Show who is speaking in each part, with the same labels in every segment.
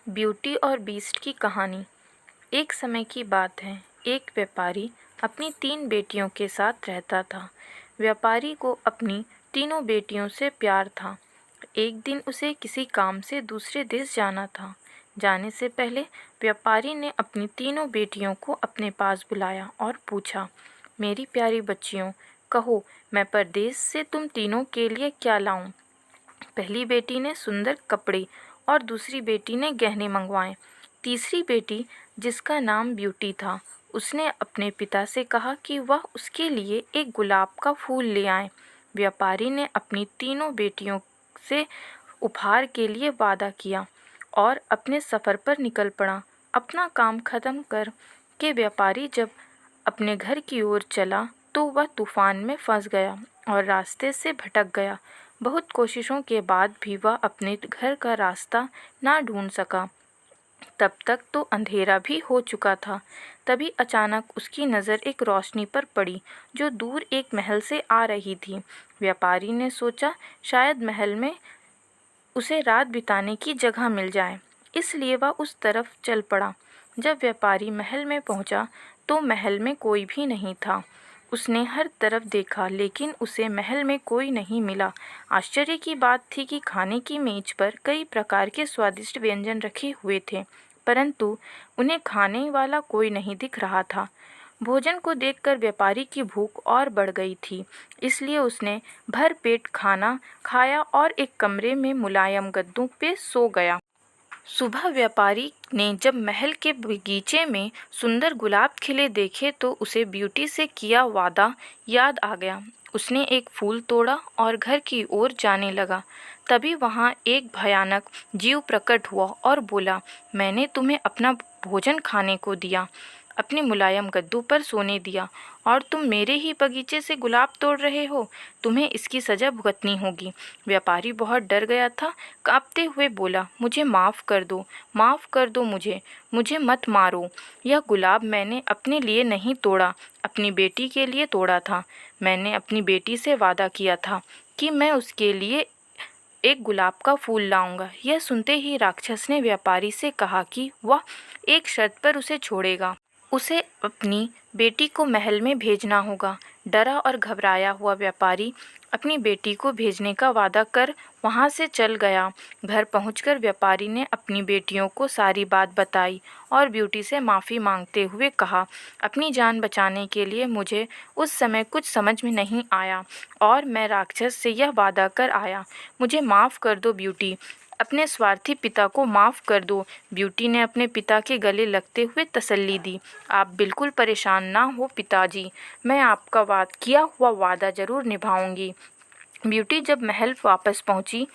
Speaker 1: Beauty और beast की कहानी। एक समय की बात है। एक व्यापारी अपनी 3 बेटियों के साथ रहता था। व्यापारी को अपनी तीनों बेटियों से प्यार था। एक दिन उसे किसी काम से दूसरे देश जाना था। जाने से पहले व्यापारी ने अपनी तीनों बेटियों को अपने पास बुलाया और पूछा, मेरी प्यारी बच्चियों, कहो मैं परदेश से तुम तीनों के लिए क्या लाऊं? पहली बेटी ने सुंदर कपड़े और दूसरी बेटी ने गहने मंगवाए। तीसरी बेटी, जिसका नाम ब्यूटी था, उसने अपने पिता से कहा कि वह उसके लिए एक गुलाब का फूल ले आए। व्यापारी ने अपनी तीनों बेटियों से उपहार के लिए वादा किया और अपने सफ़र पर निकल पड़ा। अपना काम खत्म कर के व्यापारी जब अपने घर की ओर चला तो वह तूफान में फंस गया और रास्ते से भटक गया। बहुत कोशिशों के बाद भी वह अपने घर का रास्ता ना ढूंढ सका। तब तक तो अंधेरा भी हो चुका था। तभी अचानक उसकी नज़र एक रोशनी पर पड़ी जो दूर एक महल से आ रही थी। व्यापारी ने सोचा शायद महल में उसे रात बिताने की जगह मिल जाए, इसलिए वह उस तरफ चल पड़ा। जब व्यापारी महल में पहुंचा तो महल में कोई भी नहीं था। उसने हर तरफ देखा लेकिन उसे महल में कोई नहीं मिला। आश्चर्य की बात थी कि खाने की मेज पर कई प्रकार के स्वादिष्ट व्यंजन रखे हुए थे, परंतु उन्हें खाने वाला कोई नहीं दिख रहा था। भोजन को देखकर व्यापारी की भूख और बढ़ गई थी, इसलिए उसने भर पेट खाना खाया और एक कमरे में मुलायम गद्दों पे सो गया। सुबह व्यापारी ने जब महल के बगीचे में सुंदर गुलाब खिले देखे तो उसे ब्यूटी से किया वादा याद आ गया। उसने एक फूल तोड़ा और घर की ओर जाने लगा। तभी वहाँ एक भयानक जीव प्रकट हुआ और बोला, मैंने तुम्हें अपना भोजन खाने को दिया, अपने मुलायम गद्दों पर सोने दिया, और तुम मेरे ही बगीचे से गुलाब तोड़ रहे हो। तुम्हें इसकी सज़ा भुगतनी होगी। व्यापारी बहुत डर गया था। कांपते हुए बोला, मुझे माफ़ कर दो, माफ़ कर दो, मुझे मत मारो। यह गुलाब मैंने अपने लिए नहीं तोड़ा, अपनी बेटी के लिए तोड़ा था। मैंने अपनी बेटी से वादा किया था कि मैं उसके लिए एक गुलाब का फूल लाऊंगा। यह सुनते ही राक्षस ने व्यापारी से कहा कि वह एक शर्त पर उसे छोड़ेगा। उसे अपनी बेटी को महल में भेजना होगा। डरा और घबराया हुआ व्यापारी अपनी बेटी को भेजने का वादा कर वहाँ से चल गया। घर पहुंचकर व्यापारी ने अपनी बेटियों को सारी बात बताई और ब्यूटी से माफ़ी मांगते हुए कहा, अपनी जान बचाने के लिए मुझे उस समय कुछ समझ में नहीं आया और मैं राक्षस से यह वादा कर आया। मुझे माफ़ कर दो ब्यूटी, अपने स्वार्थी पिता को माफ़ कर दो। ब्यूटी ने अपने पिता के गले लगते हुए तसल्ली दी, आप बिल्कुल परेशान ना हो पिताजी, मैं आपका किया हुआ वादा ज़रूर निभाऊंगी। ब्यूटी जब महल वापस पहुंची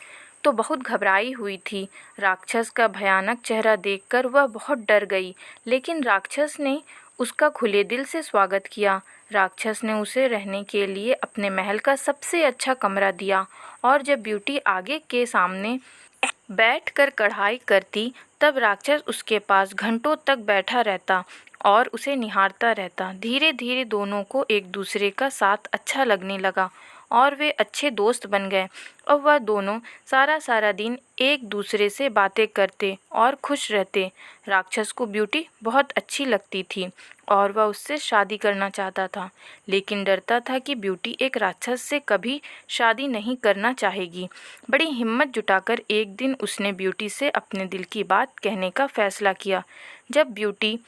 Speaker 1: तो बहुत घबराई हुई थी। राक्षस का भयानक चेहरा देखकर वह बहुत डर गई, लेकिन राक्षस ने उसका खुले दिल से स्वागत किया। राक्षस ने उसे रहने के लिए अपने महल का सबसे अच्छा कमरा दिया और जब ब्यूटी आगे के सामने बैठकर कढ़ाई करती तब राक्षस उसके पास घंटों तक बैठा रहता और उसे निहारता रहता। धीरे धीरे दोनों को एक दूसरे का साथ अच्छा लगने लगा और वे अच्छे दोस्त बन गए। अब वह दोनों सारा दिन एक दूसरे से बातें करते और खुश रहते। राक्षस को ब्यूटी बहुत अच्छी लगती थी और वह उससे शादी करना चाहता था, लेकिन डरता था कि ब्यूटी एक राक्षस से कभी शादी नहीं करना चाहेगी। बड़ी हिम्मत जुटाकर एक दिन उसने ब्यूटी से अपने दिल की बात कहने का फैसला किया। जब ब्यूटी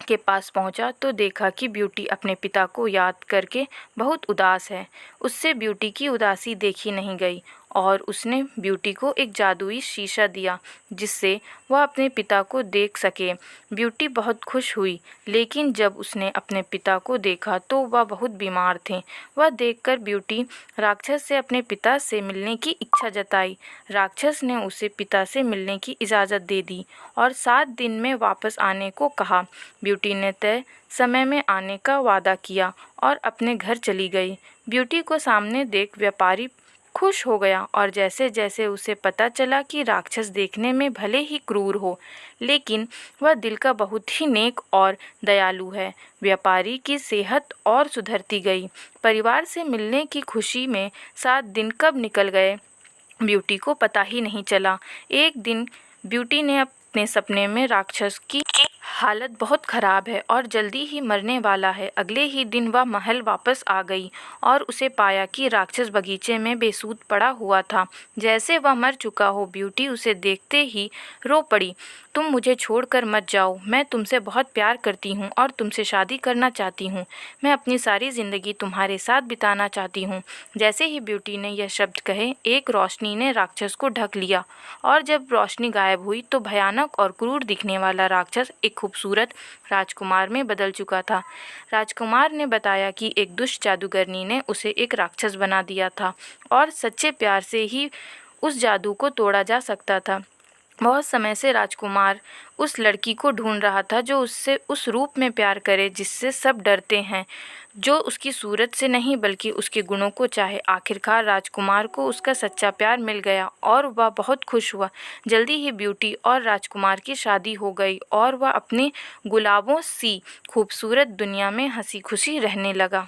Speaker 1: के पास पहुंचा तो देखा कि ब्यूटी अपने पिता को याद करके बहुत उदास है। उससे ब्यूटी की उदासी देखी नहीं गई और उसने ब्यूटी को एक जादुई शीशा दिया जिससे वह अपने पिता को देख सके। ब्यूटी बहुत खुश हुई, लेकिन जब उसने अपने पिता को देखा तो वह बहुत बीमार थे। वह देखकर ब्यूटी राक्षस से अपने पिता से मिलने की इच्छा जताई। राक्षस ने उसे पिता से मिलने की इजाज़त दे दी और 7 दिन में वापस आने को कहा। ब्यूटी ने तय समय में आने का वादा किया और अपने घर चली गई। ब्यूटी को सामने देख व्यापारी खुश हो गया और जैसे जैसे उसे पता चला कि राक्षस देखने में भले ही क्रूर हो, लेकिन वह दिल का बहुत ही नेक और दयालु है, व्यापारी की सेहत और सुधरती गई। परिवार से मिलने की खुशी में 7 दिन कब निकल गए ब्यूटी को पता ही नहीं चला। एक दिन ब्यूटी ने अपने सपने में राक्षस की हालत बहुत ख़राब है और जल्दी ही मरने वाला है। अगले ही दिन वह महल वापस आ गई और उसे पाया कि राक्षस बगीचे में बेसुध पड़ा हुआ था, जैसे वह मर चुका हो। ब्यूटी उसे देखते ही रो पड़ी। तुम मुझे छोड़कर मत जाओ, मैं तुमसे बहुत प्यार करती हूँ और तुमसे शादी करना चाहती हूँ। मैं अपनी सारी ज़िंदगी तुम्हारे साथ बिताना चाहती हूँ। जैसे ही ब्यूटी ने यह शब्द कहे, एक रोशनी ने राक्षस को ढक लिया और जब रोशनी गायब हुई तो भयानक और क्रूर दिखने वाला राक्षस एक खूबसूरत राजकुमार में बदल चुका था। राजकुमार ने बताया कि एक दुष्ट जादूगरनी ने उसे एक राक्षस बना दिया था और सच्चे प्यार से ही उस जादू को तोड़ा जा सकता था। बहुत समय से राजकुमार उस लड़की को ढूंढ रहा था जो उससे उस रूप में प्यार करे जिससे सब डरते हैं, जो उसकी सूरत से नहीं बल्कि उसके गुणों को चाहे। आखिरकार राजकुमार को उसका सच्चा प्यार मिल गया और वह बहुत खुश हुआ। जल्दी ही ब्यूटी और राजकुमार की शादी हो गई और वह अपनी गुलाबों सी खूबसूरत दुनिया में हंसी खुशी रहने लगा।